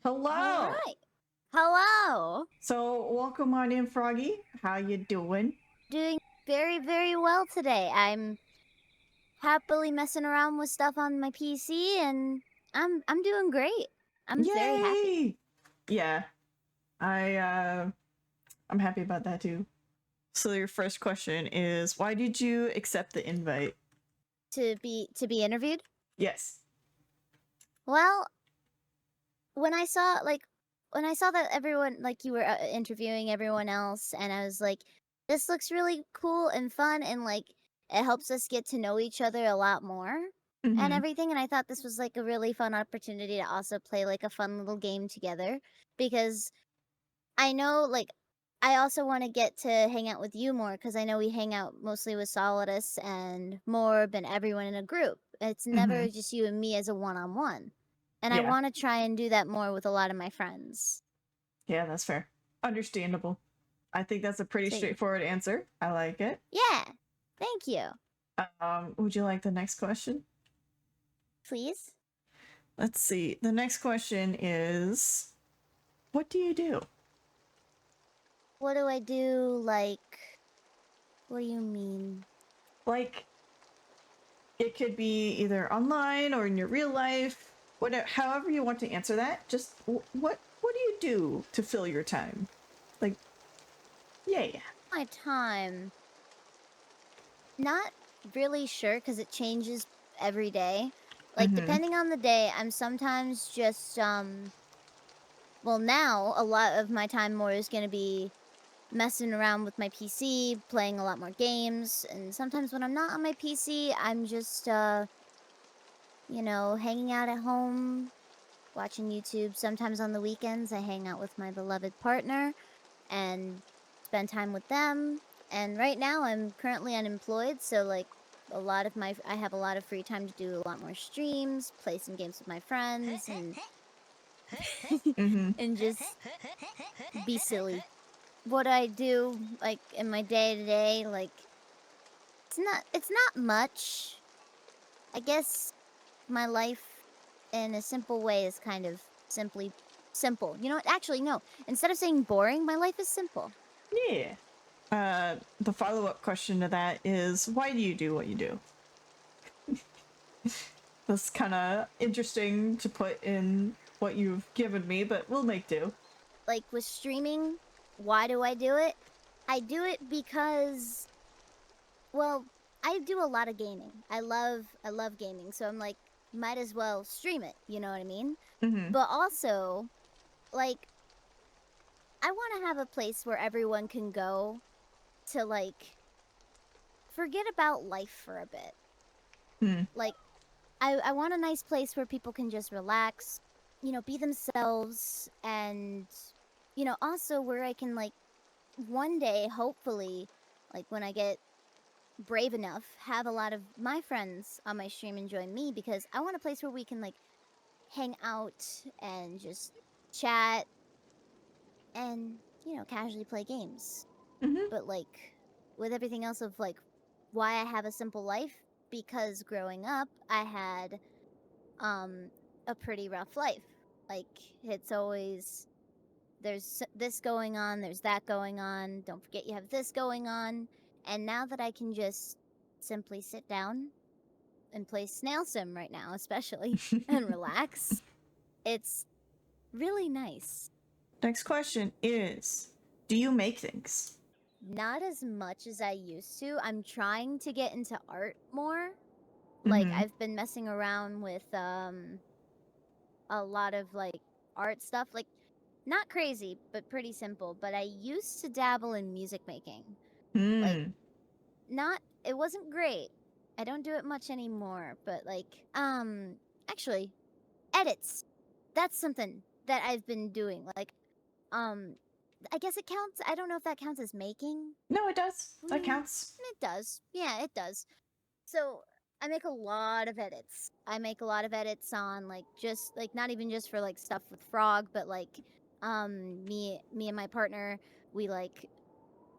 All Hello. right. Hello. So welcome on in, Froggy. How you doing? Doing very, very well today. I'm happily messing around with stuff on my PC and I'm doing great. I'm very happy. Yay! Yeah, I I'm happy about that too. So your first question is, why did you accept the invite? To be interviewed. Yes. Well, when I saw that everyone like you were interviewing everyone else and I was like this looks really cool and fun and like it helps us get to know each other a lot more and Mm-hmm. everything, and I thought this was like a really fun opportunity to also play like a fun little game together because I know like I also want to get to hang out with you more because I know we hang out mostly with Solidus and Morb and everyone in a group. It's Mm-hmm. never just you and me as a one-on-one. And I Yeah. want to try and do that more with a lot of my friends. Yeah, that's fair. Understandable. I think that's a pretty So, straightforward answer. I like it. yeah. Thank you. Would you like the next question? Please? Let's see. The next question is, what do you do? What do I do? Like, what do you mean? Like, it could be either online or in your real life. Whatever, however you want to answer that. Just what do you do to fill your time? Like, yeah. My time. Not really sure because it changes every day. Like, Mm-hmm. depending on the day, I'm sometimes just, well, now a lot of my time more is going to be messing around with my PC, playing a lot more games, and sometimes when I'm not on my PC, I'm just, hanging out at home, watching YouTube. Sometimes on the weekends, I hang out with my beloved partner and spend time with them. And right now, I'm currently unemployed, so like I have a lot of free time to do a lot more streams, play some games with my friends, and Mm-hmm. and just be silly. What I do like in my day to day, like it's not much. I guess my life in a simple way is kind of simply simple. You know what? Actually, no. Instead of saying boring, my life is simple. Yeah. The follow-up question to that is, why do you do what you do? That's kind of interesting to put in what you've given me, but we'll make do. Like with streaming, why do I do it? I do it because, well, I do a lot of gaming. I love gaming, so I'm like might as well stream it, you know what I mean? Mm-hmm. But also, like I want to have a place where everyone can go to like forget about life for a bit. Hmm. Like I want a nice place where people can just relax, be themselves, and also where I can like one day hopefully, like when I get brave enough, have a lot of my friends on my stream and join me because I want a place where we can like hang out and just chat and casually play games. Mm-hmm. But like with everything else of like why I have a simple life, because growing up I had um a pretty rough life. Like it's always there's this going on, there's that going on, don't forget you have this going on. And now that I can just simply sit down and play Snail Sim right now, especially, and relax, it's really nice. Next question is, do you make things? Not as much as I used to. I'm trying to get into art more. Like Mm-hmm. I've been messing around with a lot of like art stuff, like not crazy, but pretty simple. But I used to dabble in music making. Like Hmm. not it wasn't great. I don't do it much anymore, but like actually edits. That's something that I've been doing. Like um I guess it counts. I don't know if that counts as making. No, it does. That Mm, counts. it does. Yeah, it does. So I make a lot of edits. I make a lot of edits on like just like not even just for like stuff with Frog, but like me and my partner, we like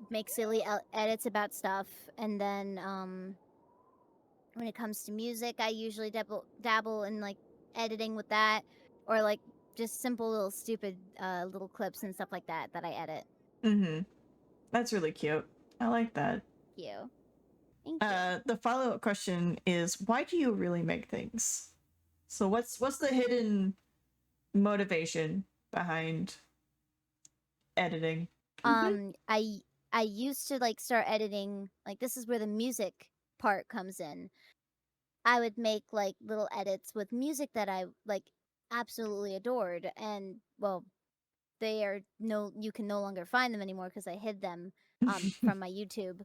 make silly edits about stuff, and then when it comes to music, I usually dabble in like editing with that, or like just simple little stupid little clips and stuff like that that I edit. Mm-hmm. That's really cute. I like that. You. Thank you. The follow-up question is, why do you really make things? So what's the hidden motivation behind editing? I used to like start editing, like this is where the music part comes in. I would make like little edits with music that I like absolutely adored, and well, they are you can no longer find them anymore because I hid them from my YouTube.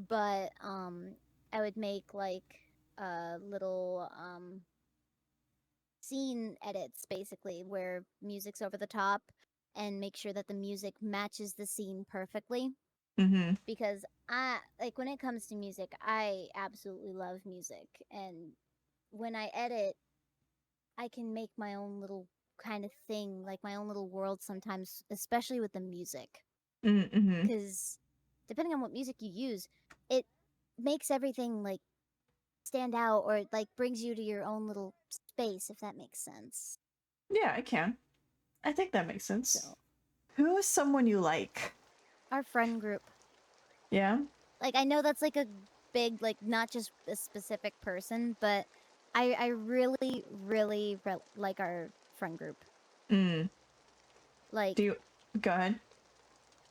But I would make like little scene edits basically where music's over the top and make sure that the music matches the scene perfectly. Mm-hmm. Because I like when it comes to music, I absolutely love music, and when I edit, I can make my own little kind of thing, like my own little world sometimes, especially with the music. Mm-hmm. Because depending on what music you use, it makes everything like stand out, or it like brings you to your own little space, if that makes sense. Yeah, I can. I think that makes sense. So, Who is someone you like? our friend group. Yeah? Like, I know that's like a big, like, not just a specific person, but I really, really like our friend group. Mm. Like, Do you go ahead?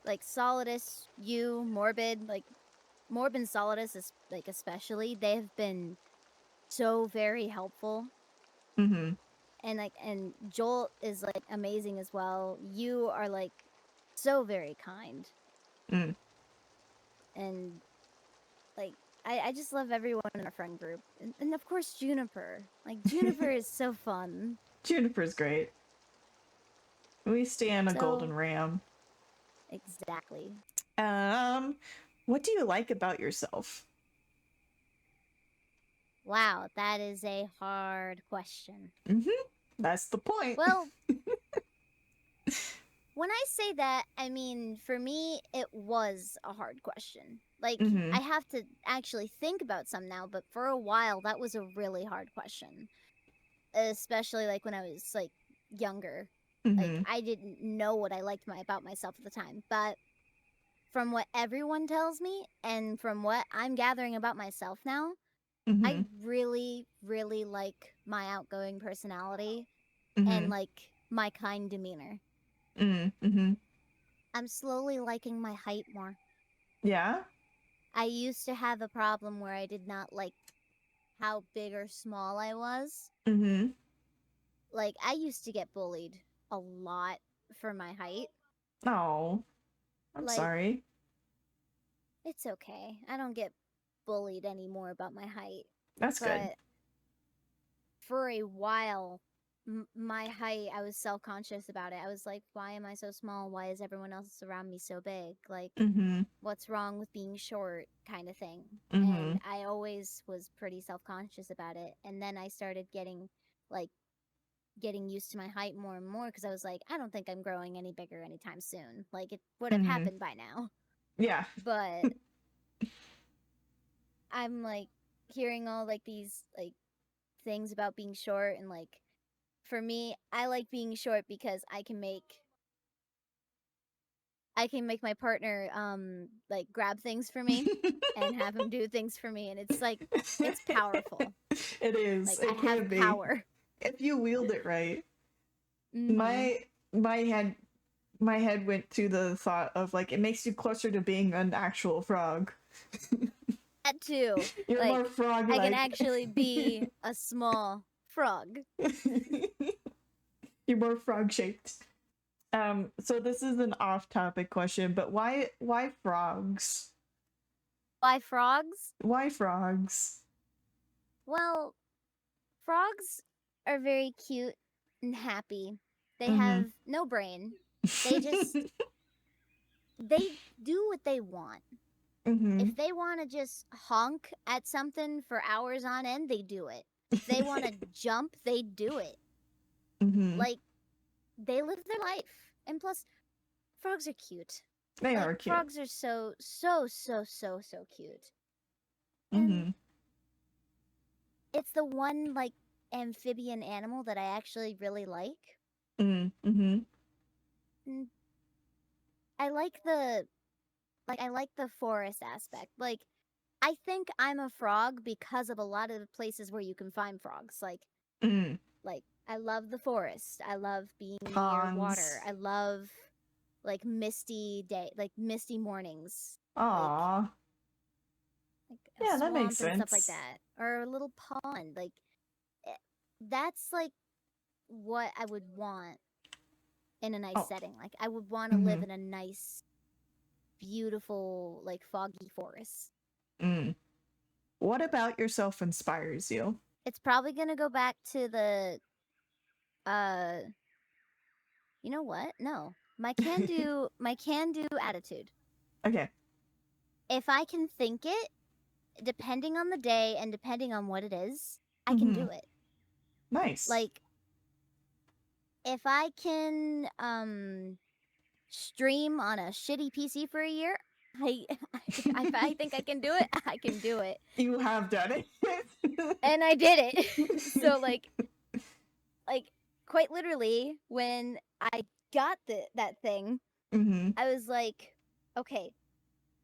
like Solidus, you, Morbid, like Morbid and Solidus is like especially, they have been so very helpful. Mm-hmm. And Joel is like amazing as well. You are like so very kind. Mm. And like I just love everyone in our friend group. And of course Juniper. Like Juniper is so fun. Juniper's great. We stand a golden So ram. exactly. What do you like about yourself? Wow, that is a hard question. Mm-hmm. That's the point. Well, when I say that, I mean, for me, it was a hard question. Like, Mm-hmm. I have to actually think about some now, but for a while, that was a really hard question. Especially, like, when I was, like, younger. Like, Mm-hmm. I didn't know what I liked about myself at the time. But from what everyone tells me, and from what I'm gathering about myself now, I Mm-hmm. really, really like my outgoing personality and, Mm-hmm. like, my kind demeanor. Mm-hmm. I'm slowly liking my height more. Yeah? I used to have a problem where I did not like how big or small I was. Mm-hmm. Like, I used to get bullied a lot for my height. Oh, I'm Like, sorry. it's okay. I don't get bullied anymore about my height. That's good. But for a while, my height, I was self conscious about it. I was like, why am I so small? Why is everyone else around me so big? Like, Mm-hmm. what's wrong with being short, kind of thing. Mm-hmm. And I always was pretty self conscious about it. And then I started like, getting used to my height more and more because I was like, I don't think I'm growing any bigger anytime soon. Like, it would have Mm-hmm. happened by now. Yeah. But I'm like hearing all like these like things about being short, and like for me, I like being short because I can make my partner like grab things for me and have him do things for me, and it's like it's powerful. It is. Like I It can have be. power. If you wield it right. Mm-hmm. My my head went to the thought of like it makes you closer to being an actual frog. That too. You're more Like frog I can like. actually be a small frog. You're more frog shaped. So this is an off topic question, but why frogs? Why frogs? Why frogs? Well, frogs are very cute and happy. They Mm-hmm. have no brain. They just they do what they want. Mm-hmm. If they want to just honk at something for hours on end, they do it. If they want to jump, they do it. Mm-hmm. Like they live their life. And plus frogs are cute. They Like are cute. frogs are so cute. And Mm-hmm. it's the one like amphibian animal that I actually really like. Mm-hmm. Mm, I like the I like the forest aspect. Like I think I'm a frog because of a lot of the places where you can find frogs. Mm. Like I love the forest. I love being near water. Ponds. I love like misty mornings. Like Aw. like a Yeah, that makes swamp and stuff like sense. that, or a little pond. Eh, that's like what I would want in a nice Oh. setting. Like I would want to live Mm-hmm. in a nice, beautiful, like foggy forest. Mm. What about yourself inspires you? It's probably gonna go back to the uh you know what? No. My can do attitude. Okay. If I can think it, depending on the day and depending on what it is, I can Mm-hmm. do it. Nice. Like if I can stream on a shitty PC for a year, I if I think I can do it, I can do it. You have done it. And I did it. So like quite literally when I got that thing, Mm-hmm. I was like, okay,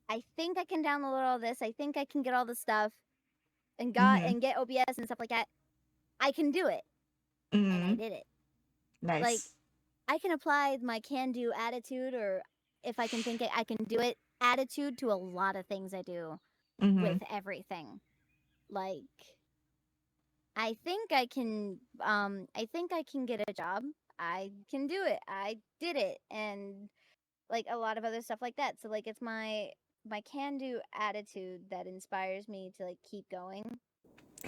I think I can download all this. I think I can get all the stuff Mm-hmm. and get OBS and stuff like that. I can do it. And I Mm-hmm. did it. Like Nice. I can apply my can do attitude, or if I can think it, I can do it attitude to a lot of things I do Mm-hmm. with everything. Like I think I can get a job. I can do it. I did it. And like a lot of other stuff like that. So like it's my can do attitude that inspires me to like keep going.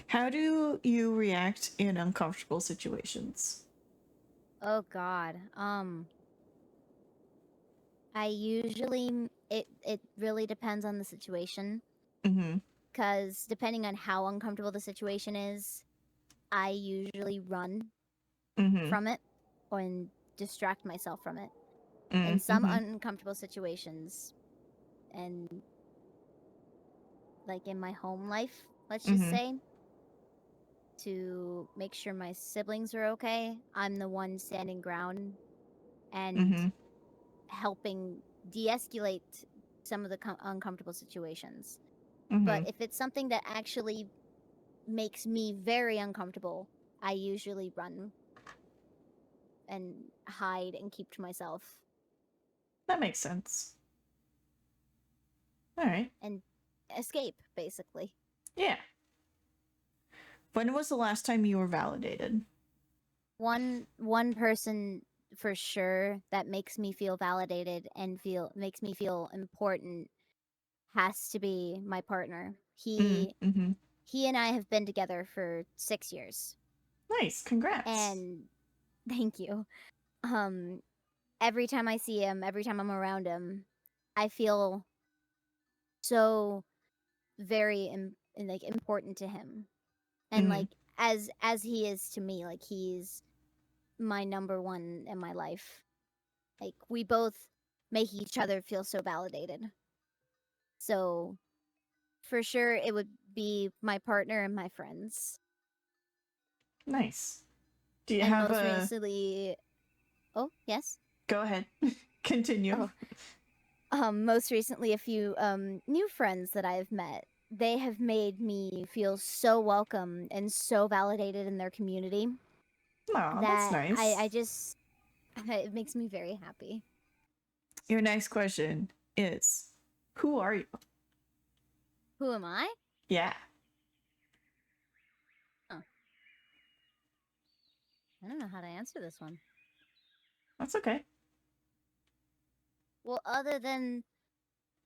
How do you react in uncomfortable situations? Oh god. I usually it really depends on the situation, Mm-hmm. cuz depending on how uncomfortable the situation is, I usually run Mm-hmm. from it and distract myself from it. In some Mm-hmm. uncomfortable situations, and like in my home life, let's just Mm-hmm. say, to make sure my siblings are okay, I'm the one standing ground and Mm-hmm. helping de-escalate some of the uncomfortable situations. Mm-hmm. But if it's something that actually makes me very uncomfortable, I usually run and hide and keep to myself That makes sense. All right. and escape, basically. Yeah. When was the last time you were validated? One person for sure that makes me feel validated and makes me feel important has to be my partner. Mm-hmm. He and I have been together for 6 years. Nice. Congrats. And thank you. Um every time I see him, every time I'm around him, I feel so very like important to him. And Mm-hmm. like as he is to me, like he's my number one in my life. Like we both make each other feel so validated. So for sure it would be my partner and my friends. Nice. Do you And have most a... recently, oh, yes. Go ahead. Continue. Oh, most recently a few new friends that I've met. They have made me feel so welcome and so validated in their community Oh, that's that nice. I just it makes me very happy. Your next question is, who are you? Who am I? Yeah. Oh, I don't know how to answer this one. That's okay. Well, other than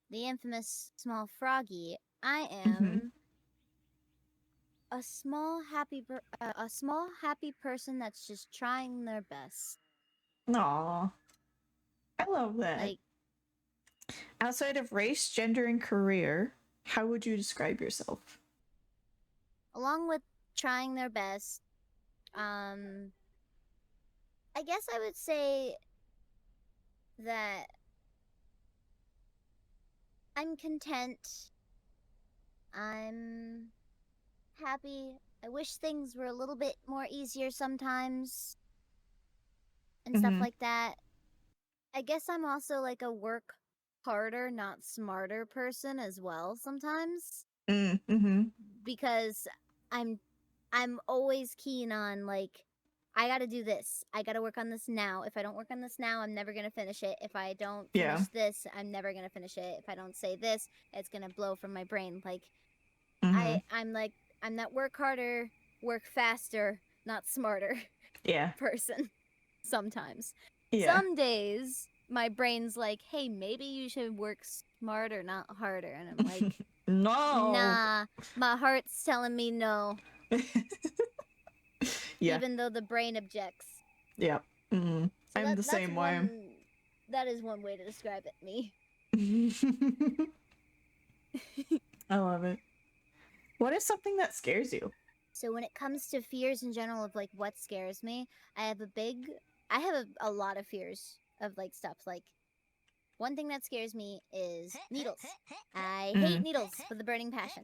the infamous small froggy, I Mm-hmm. am a small happy person that's just trying their best. Aw. I love that. Like Outside of race, gender, and career, how would you describe yourself? along with trying their best, um I guess I would say that I'm content. I'm happy. I wish things were a little bit more easier sometimes. and stuff Mhm. like that. I guess I'm also like a work harder, not smarter person as well sometimes, Mhm. because I'm I'm always keen on like I got to do this. I got to work on this now. If I don't work on this now, I'm never going to finish it. If I don't Yeah. finish this, I'm never going to finish it. If I don't say this, it's going to blow from my brain. Like Mhm. I'm that work harder, work faster, not smarter Yeah. person sometimes. Yeah. Some days my brain's like, "Hey, maybe you should work smarter, not harder." And I'm like, No. "Nah, my heart's telling me no." Yeah. Even though the brain objects. Yeah. Mhm. So I'm the that's same way. that is one way to describe it, me. I love it. What is something that scares you? So when it comes to fears in general of like what scares me, I have a lot of fears of like stuff. Like one thing that scares me is needles. I hate Mm. needles with a burning passion.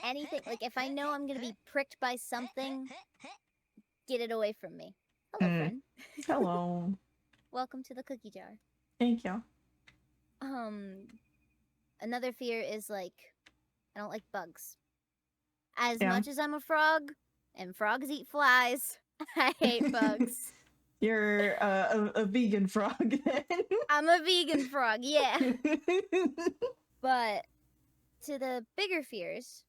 Anything like if I know I'm gonna be pricked by something, get it away from me. Hello, Mm. friend. Hello. Welcome to the cookie jar. Thank you. Another fear is like I don't like bugs. As Yeah. much as I'm a frog, and frogs eat flies, I hate bugs. You're a vegan frog then. I'm a vegan frog, yeah. But to the bigger fears,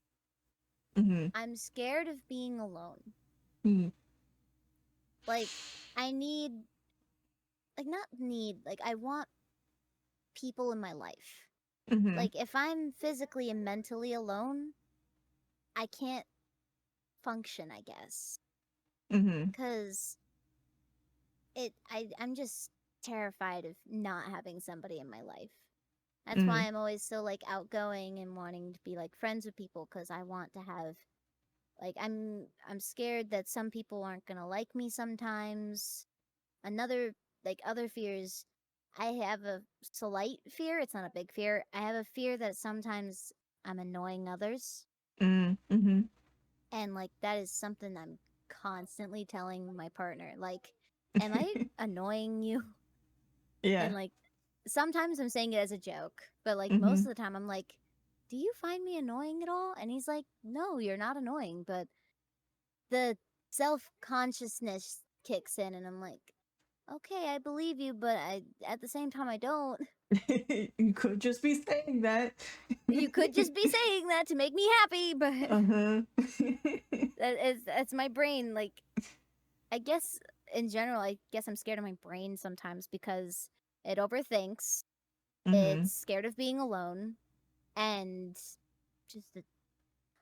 Mhm. I'm scared of being alone. Mhm. Like, I need, not need, like, I want people in my life. Mhm. Like, if I'm physically and mentally alone, I can't function, I guess. Mhm. Because I'm just terrified of not having somebody in my life. That's why Mhm. I'm always so like outgoing and wanting to be like friends with people because I want to have like I'm scared that some people aren't going to like me sometimes. Another like other fears, I have a slight fear, it's not a big fear. I have a fear that sometimes I'm annoying others, Mhm. and like that is something I'm constantly telling my partner like, am I annoying you? Yeah. And like sometimes I'm saying it as a joke, but like most Mhm. of the time I'm like, "Do you find me annoying at all?" And he's like, "No, you're not annoying." But the self-consciousness kicks in and I'm like, "Okay, I believe you, but I at the same time I don't." You could just be saying that. You could just be saying that to make me happy, but Uh-huh. that's my brain like I guess in general, I guess I'm scared of my brain sometimes because it overthinks. Mhm. It's scared of being alone and just a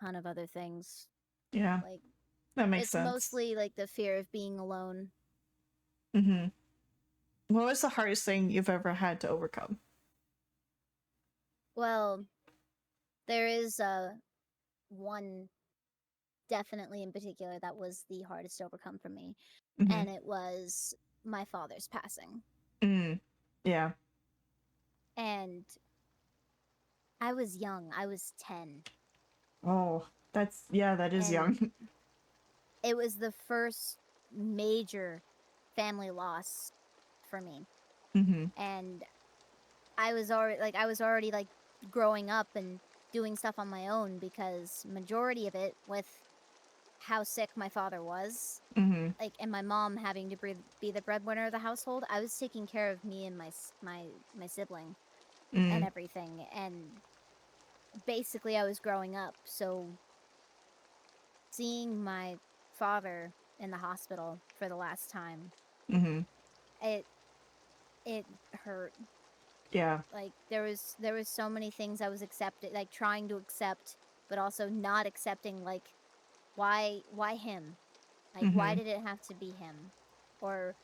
ton of other things. Yeah. Like That makes it's sense. mostly like the fear of being alone. Mhm. What was the hardest thing you've ever had to overcome? Well, there is one definitely in particular that was the hardest to overcome for me, Mhm. and it was my father's passing. Mm. Yeah. And I was young. I was 10. Oh, that is And young. it was the first major family loss for me. Mhm. And I was already like growing up and doing stuff on my own because majority of it with how sick my father was, Mhm. like and my mom having to be the breadwinner of the household, I was taking care of me and my sibling and Mm. everything, and basically I was growing up, so seeing my father in the hospital for the last time, Mhm. it it hurt. Yeah. Like there was so many things I was accepting, like trying to accept, but also not accepting. Like why him? Like why Mhm. did it have to be him? Or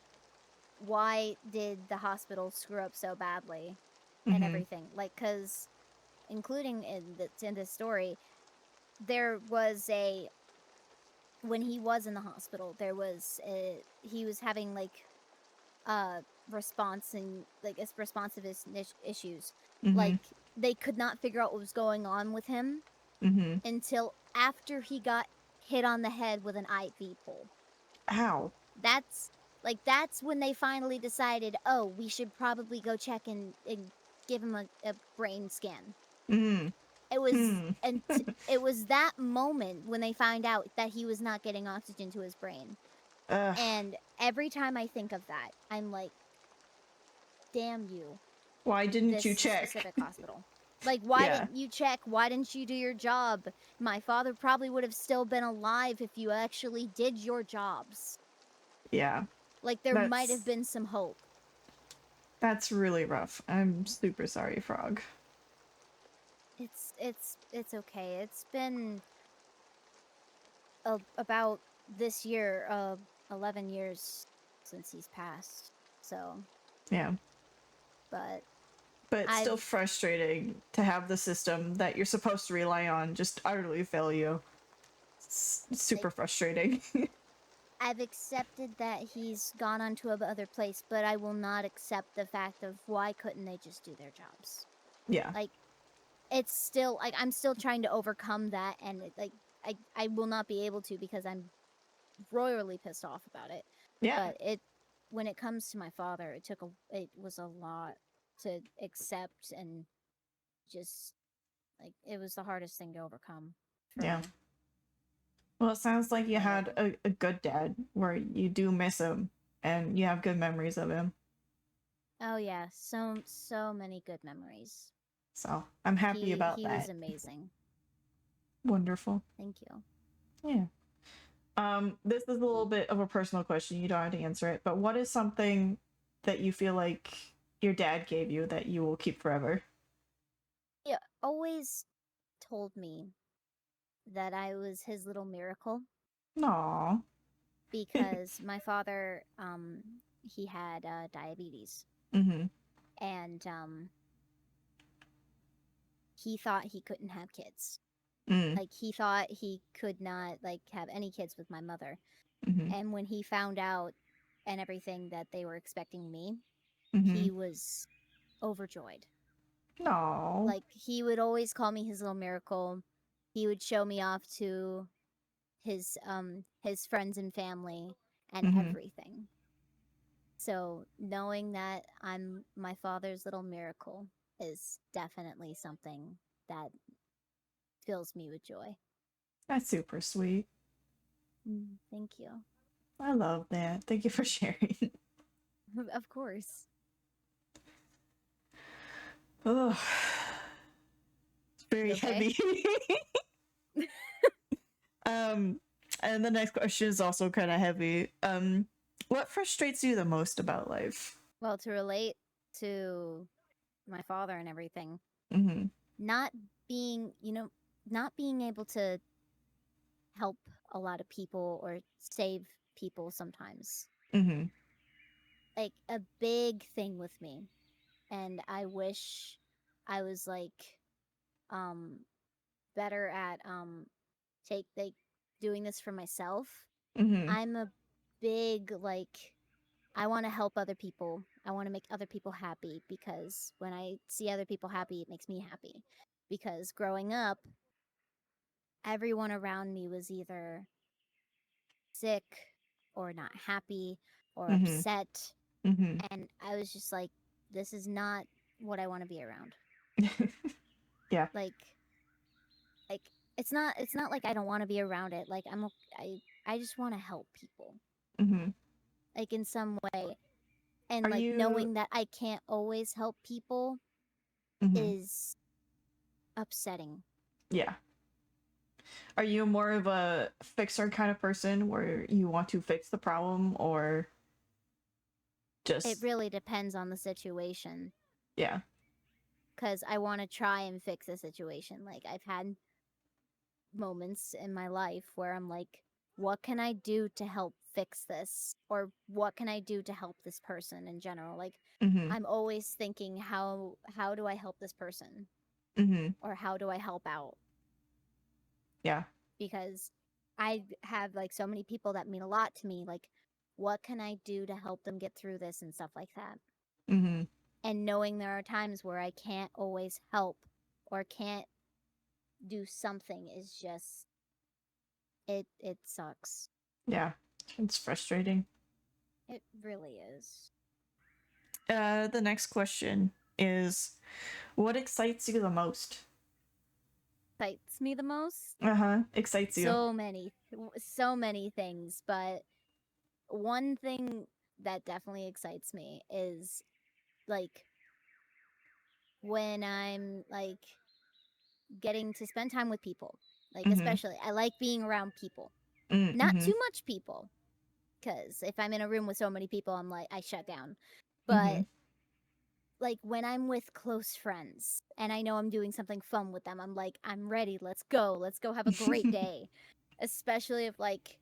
why did the hospital screw up so badly and Mhm. everything? Like cuz including in this story, there was a when he was in the hospital, he was having like uh response and like responsive issues. Like Mhm. they could not figure out what was going on with him Mhm. until after he got hit on the head with an IV pole. Ow. That's Like that's when they finally decided, oh, we should probably go check and give him a brain scan. Mm. It was Hmm. and it was that moment when they find out that he was not getting oxygen to his brain. Ugh. And every time I think of that, I'm like, damn you, Why didn't this you check? specific hospital. Like, why Yeah. didn't you check? Why didn't you do your job? My father probably would have still been alive if you actually did your jobs. Yeah. Like, there might have been some hope. That's really rough. I'm super sorry, Frog. It's okay. It's been about this year, 11 years since he's passed. So, Yeah. but But it's still I've frustrating to have the system that you're supposed to rely on just utterly fail you. It's super frustrating. I've accepted that he's gone on to other place, but I will not accept the fact of why couldn't they just do their jobs? Yeah. Like, it's still like I'm still trying to overcome that, and I will not be able to because I'm royally pissed off about it. Yeah. But when it comes to my father, it was a lot to accept, and just like it was the hardest thing to overcome for Yeah. me. Well, it sounds like you But had a good dad where you do miss him and you have good memories of him. oh yeah, so many good memories. So I'm happy about He was that. amazing. Wonderful. Thank you. Yeah. This is a little bit of a personal question. You don't have to answer it, but what is something that you feel like your dad gave you that you will keep forever? He always told me that I was his little miracle Aw. because my father, he had diabetes, Mm-hmm. and he thought he couldn't have kids. Mm. Like he thought he could not like have any kids with my mother. Mm-hmm. And when he found out and everything that they were expecting me, Mm-hmm. he was overjoyed. No. Like he would always call me his little miracle. He would show me off to his friends and family and Mm-hmm. everything. So knowing that I'm my father's little miracle is definitely something that fills me with joy. That's super sweet. Thank you. I love that. Thank you for sharing. Of course. Oh, it's very You okay? heavy. um, and the next question is also kind of heavy. What frustrates you the most about life? Well, to relate to my father and everything, Mm-hmm. not being, not being able to help a lot of people or save people sometimes. Mm-hmm. Like a big thing with me. And I wish I was like um better at take like doing this for myself. Mm-hmm. I'm a big like I want to help other people. I want to make other people happy because when I see other people happy, it makes me happy. Because growing up, everyone around me was either sick or not happy or Mm-hmm. upset. Mm-hmm. And I was just like, this is not what I want to be around. Yeah. Like, like it's not like I don't want to be around it. Like I just want to help people, Mm-hmm. like in some way. And Are like you? knowing that I can't always help people Mm-hmm. is upsetting. Yeah. Are you more of a fixer kind of person where you want to fix the problem or It just really depends on the situation yeah. because I want to try and fix a situation. Like I've had moments in my life where I'm like, what can I do to help fix this? Or what can I do to help this person in general? Like Mm-hmm. I'm always thinking how do I help this person? Mm-hmm. Or how do I help out? Yeah. Because I have like so many people that mean a lot to me. Like, what can I do to help them get through this and stuff like that? Mm-hmm. And knowing there are times where I can't always help or can't do something is just it sucks. Yeah. It's frustrating. It really is. The next question is, what excites you the most? Excites me the most. Excites you. So many things, but one thing that definitely excites me is like when I'm like getting to spend time with people. Like Mhm. especially I like being around people. Mm, Not mhm. too much people, cuz if I'm in a room with so many people I'm like I shut down. But Mhm. like when I'm with close friends and I know I'm doing something fun with them, I'm like I'm ready. Let's go. Let's go have a great day. Especially if like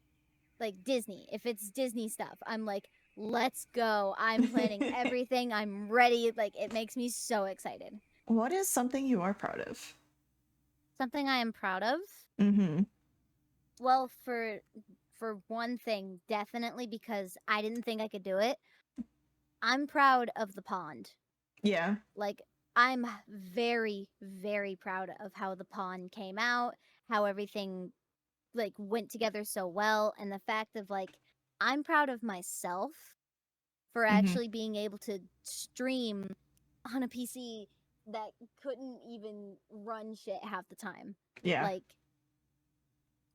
Disney. If it's Disney stuff, I'm like, let's go. I'm planning everything. I'm ready. Like it makes me so excited. What is something you are proud of? Something I am proud of. Mhm. Well, for one thing, definitely because I didn't think I could do it. I'm proud of the pond. Yeah. Like I'm very very proud of how the pond came out, how everything like went together so well, and the fact of like I'm proud of myself for Mhm. actually being able to stream on a PC that couldn't even run shit half the time. Yeah. Like,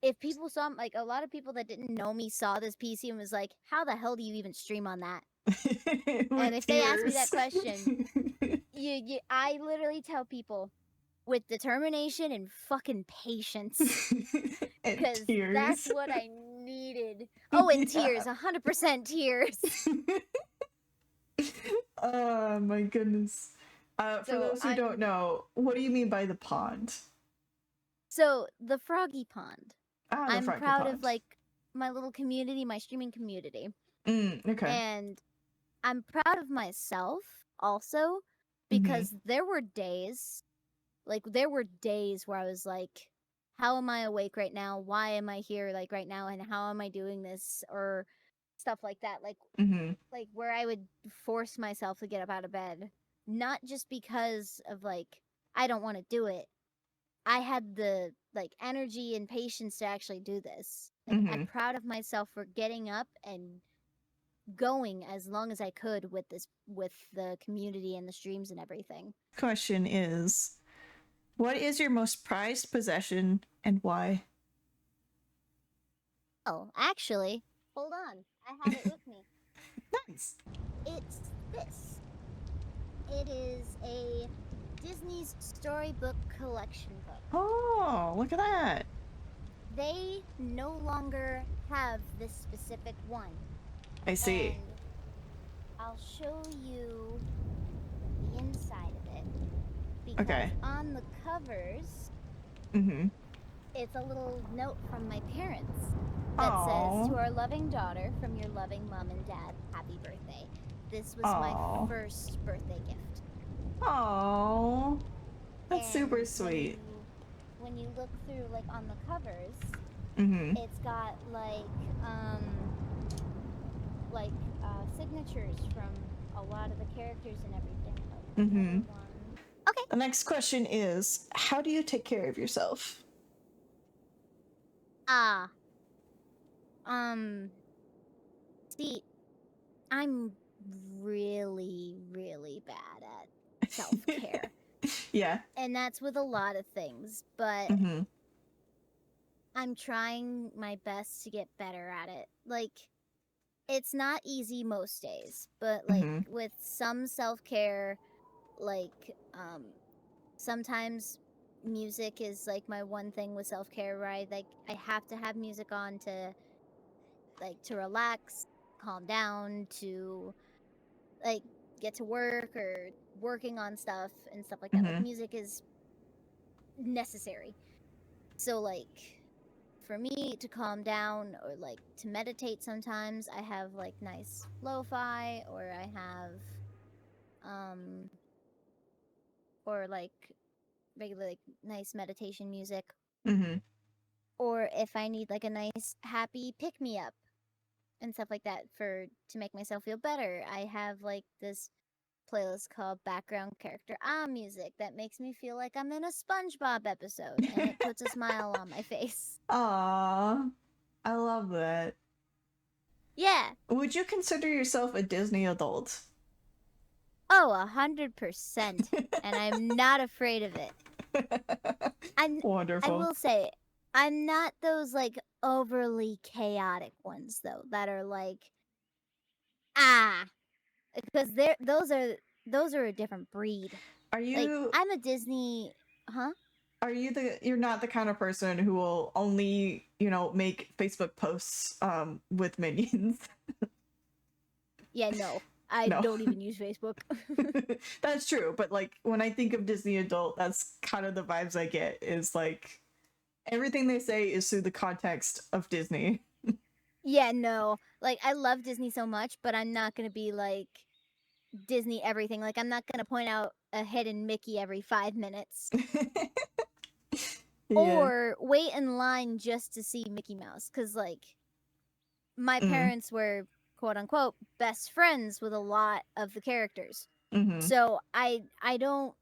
if people saw, like, a lot of people that didn't know me saw this PC and was like, how the hell do you even stream on that? And With if they ask me tears. that question, I literally tell people with determination and fucking patience. And Because that's tears. what I needed. Oh, and Yeah. tears, 100% tears. Oh my goodness. For So those who don't know, what do you mean by the pond? So the Froggy Pond. Ah, the I'm Froggy proud of Pond. like my little community, my streaming community. Okay. And I'm proud of myself also Mhm. because there were days where I was like, how am I awake right now? Why am I here like right now? And how am I doing this? Or stuff like that. Mhm. Like where I would force myself to get up out of bed. Not just because of like, I don't want to do it. I had the like energy and patience to actually do this. Like I'm Mhm. proud of myself for getting up and going as long as I could with the community and the streams and everything. Question is, what is your most prized possession and why? Oh, actually, hold on. I have it with me. Nice. It's this. It is a Disney's storybook collection book. Oh, look at that. They no longer have this specific one. I see. And I'll show you the inside of it because Okay. on the covers Mhm. it's a little note from my parents that says, to Oh. our loving daughter from your loving mom and dad, happy birthday. This was my Oh. first birthday gift. Oh. That's super And sweet. when you look through like on the covers, Mhm. it's got like signatures from a lot of the characters and everything. Like another Mhm. one. Okay. The next question is, how do you take care of yourself? Ah, um, see, I'm really, really bad at self care. Yeah. And that's with a lot of things, but Mhm. I'm trying my best to get better at it. Like, it's not easy most days, but like Mhm. with some self care, like, sometimes music is like my one thing with self care where I have to have music on to to relax, calm down, to like get to work or working on stuff and stuff like that. Like Mhm. music is necessary. So like for me to calm down or like to meditate sometimes I have like nice lo-fi or I have um or like regular like nice meditation music Mhm. or if I need like a nice happy pick me up and stuff like that for to make myself feel better. I have like this playlist called Background Character Music that makes me feel like I'm in a SpongeBob episode and it puts a smile on my face. Aw. I love that. Yeah. Would you consider yourself a Disney adult? Oh, 100%. And I'm not afraid of it. I Wonderful. will say, I'm not those like overly chaotic ones though that are like ah, because those are a different breed. Are Like you I'm a Disney, huh? you're not the kind of person who will only, make Facebook posts with minions? Yeah, no. I No. don't even use Facebook. That's true, but like when I think of Disney adult, that's kind of the vibes I get, is like everything they say is through the context of Disney. Yeah, no. Like I love Disney so much, but I'm not going to be like Disney everything. Like I'm not going to point out a hidden Mickey every 5 minutes Yeah. or wait in line just to see Mickey Mouse cuz like my Mm. parents were quote unquote best friends with a lot of the characters. Mm-hmm. So I don't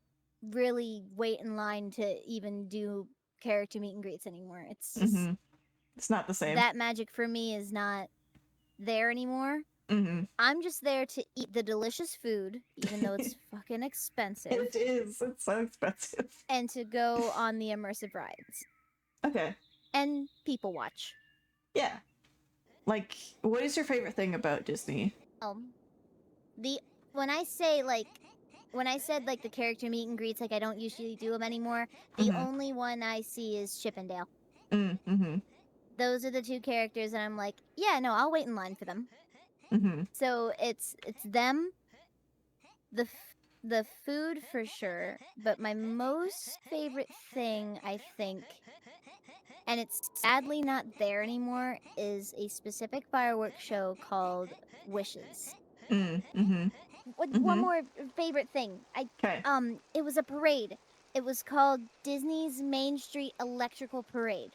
really wait in line to even do character meet and greets anymore. It's just Mm-hmm. It's not the same. that magic for me is not there anymore. Mm-hmm. I'm just there to eat the delicious food, even though it's fucking expensive, It is. It's so expensive. and to go on the immersive rides Okay. and people watch. Yeah. Like, what is your favorite thing about Disney? The when I say like when I said like the character meet and greets, like I don't usually do them anymore. The Mhm. only one I see is Chip and Dale. Mm-hmm. Those are the two characters, and I'm like, yeah, no, I'll wait in line for them. Mm-hmm. So it's them, the food for sure, but my most favorite thing I think, and it's sadly not there anymore, is a specific fireworks show called Wishes. Mm-hmm. One Mm-hmm. more favorite thing. Okay. It was a parade. It was called Disney's Main Street Electrical Parade.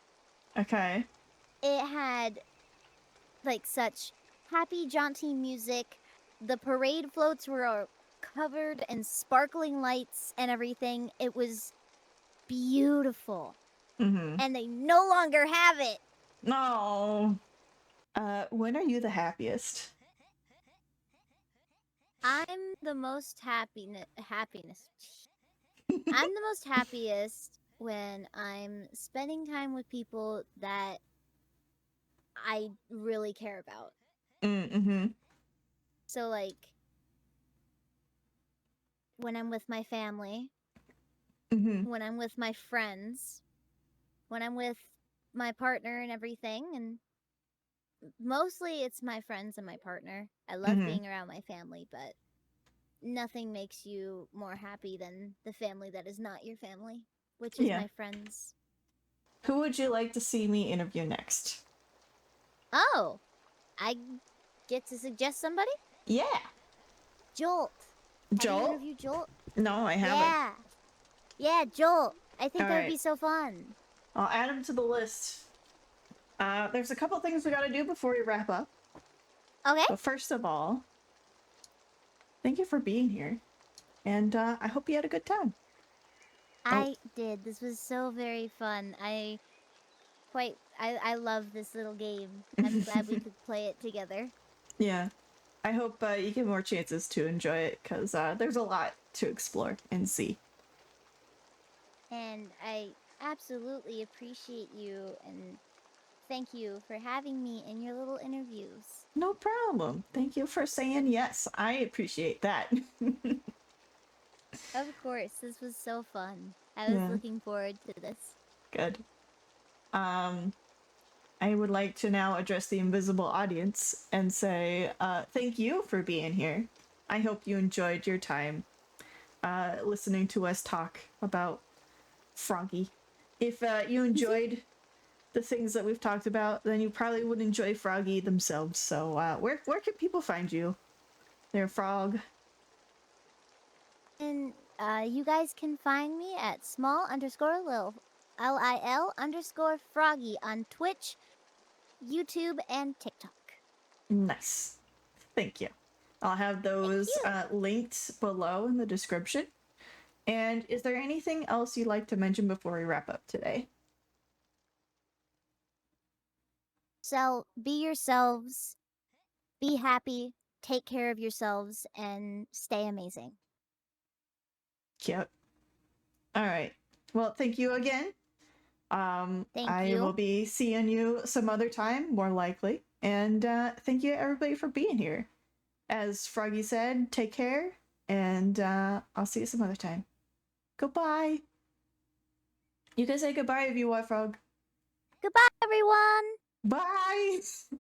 Okay. It had like such happy jaunty music. The parade floats were covered in sparkling lights and everything. It was beautiful. Mm-hmm. And they no longer have it. No. When are you the happiest? I'm the most happiness. I'm the most happiest when I'm spending time with people that I really care about. Mm-hmm. So like when I'm with my family, Mm-hmm. when I'm with my friends, when I'm with my partner and everything, and mostly it's my friends and my partner. I love Mm-hmm. being around my family, but nothing makes you more happy than the family that is not your family, which is Yeah. my friends. Who would you like to see me interview next? Oh, I get to suggest somebody? Yeah. Jolt. Have you Joel? interviewed Jolt? No, I haven't. Yeah. Yeah, Jolt. I think All that would right. be so fun. I'll add him to the list. There's a couple things we gotta do before we wrap up. Okay. But first of all, thank you for being here. And I hope you had a good time. I did. This was so very fun. I love this little game. I'm glad we could play it together. Yeah. I hope you get more chances to enjoy it, because there's a lot to explore and see. And I absolutely appreciate you and thank you for having me in your little interviews. No problem. Thank you for saying yes. I appreciate that. Of course, this was so fun. I was Yeah. looking forward to this. Good. I would like to now address the invisible audience and say thank you for being here. I hope you enjoyed your time listening to us talk about Froggy. If you enjoyed the things that we've talked about, then you probably would enjoy Froggy themselves. So where can people find you there, Frog? And you guys can find me at small_lil, LIL_froggy on Twitch, YouTube, and TikTok. Nice. Thank you. I'll have those linked below in the description. And is there anything else you'd like to mention before we wrap up today? So be yourselves, be happy, take care of yourselves, and stay amazing. Yep. All right. Well, thank you again. Thank I you. will be seeing you some other time, more likely. And thank you everybody for being here. As Froggy said, take care, and I'll see you some other time. Goodbye. You can say goodbye if you want, Frog. Goodbye, everyone. Bye.